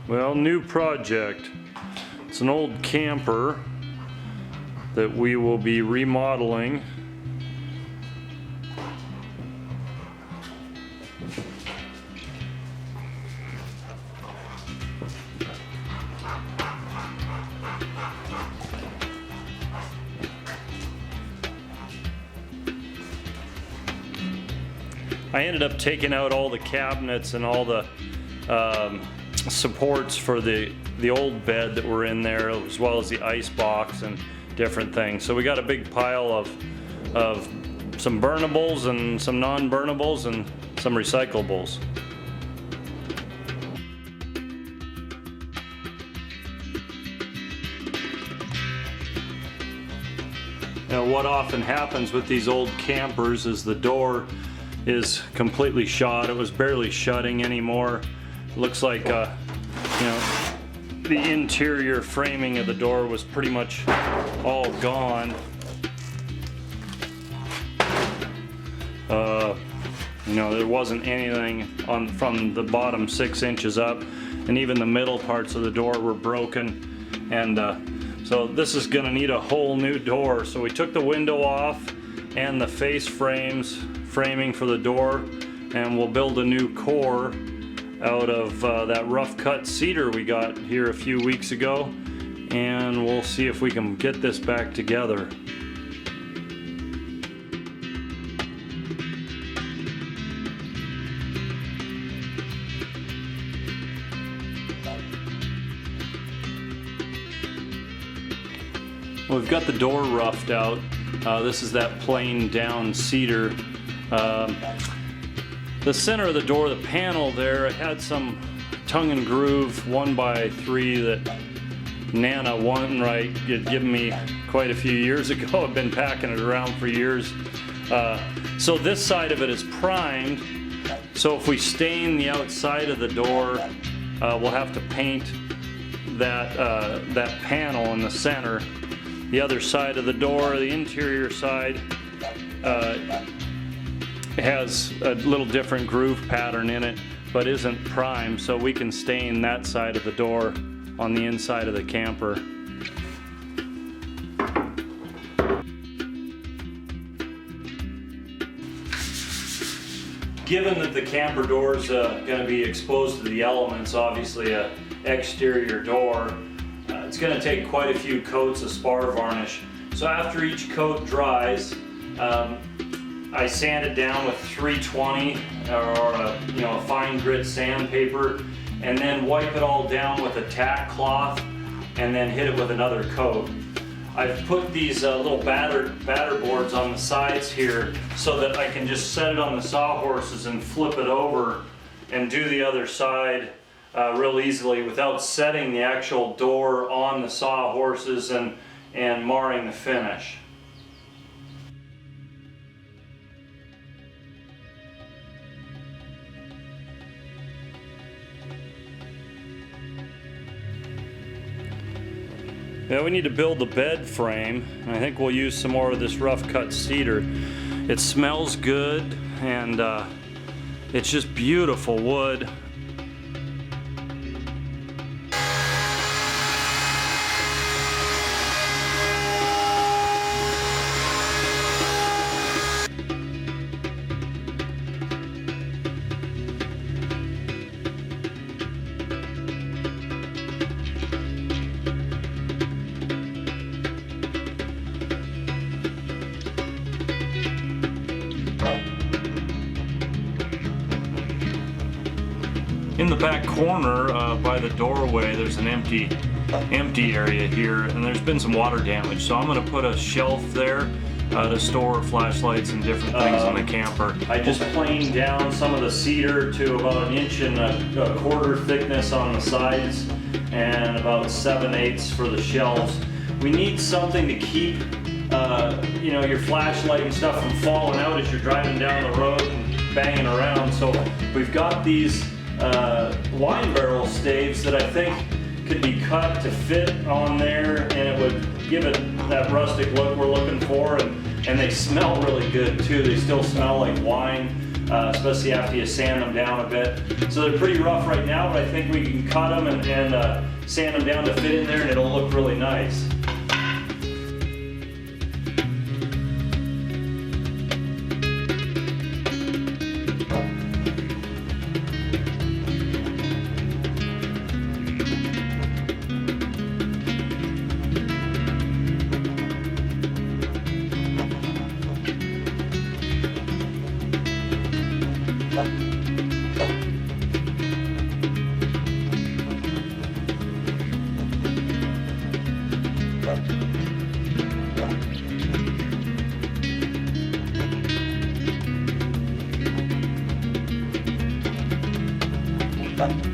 Well, new project. It's an old camper that we will be remodeling. I ended up taking out all the cabinets and all the supports for the old bed that were in there, as well as the ice box and different things. So we got a big pile of some burnables and some non-burnables and some recyclables. Now, what often happens with these old campers is the door is completely shot. It was barely shutting anymore. Looks like the interior framing of the door was pretty much all gone. There wasn't anything from the bottom 6 inches up, and even the middle parts of the door were broken. And so this is gonna need a whole new door. So we took the window off and the face framing for the door, and we'll build a new core out of that rough cut cedar we got here a few weeks ago, and we'll see if we can get this back together. Well, we've got the door roughed out. This is that plain down cedar. The center of the door, the panel there, it had some tongue and groove 1x3 that Nana One-Right had given me quite a few years ago. I've been packing it around for years. So this side of it is primed. So if we stain the outside of the door, we'll have to paint that panel in the center. The other side of the door, the interior side, has a little different groove pattern in it, but isn't primed, so we can stain that side of the door on the inside of the camper. Given that the camper door is going to be exposed to the elements, obviously an exterior door, it's going to take quite a few coats of spar varnish. So after each coat dries, I sand it down with 320 or a fine grit sandpaper, and then wipe it all down with a tack cloth, and then hit it with another coat. I've put these little batter boards on the sides here so that I can just set it on the sawhorses and flip it over and do the other side real easily without setting the actual door on the sawhorses and marring the finish. Yeah, we need to build the bed frame. I think we'll use some more of this rough cut cedar. It smells good, and it's just beautiful wood. In the back corner by the doorway, there's an empty area here, and there's been some water damage. So I'm going to put a shelf there to store flashlights and different things in the camper. I just planed down some of the cedar to about 1 1/4 inch thickness on the sides, and about 7/8 for the shelves. We need something to keep your flashlight and stuff from falling out as you're driving down the road and banging around. So we've got these wine barrel staves that I think could be cut to fit on there, and it would give it that rustic look we're looking for, and they smell really good too. They still smell like wine. especially after you sand them down a bit. So they're pretty rough right now, but I think we can cut them and sand them down to fit in there, and it'll look really nice. Bye.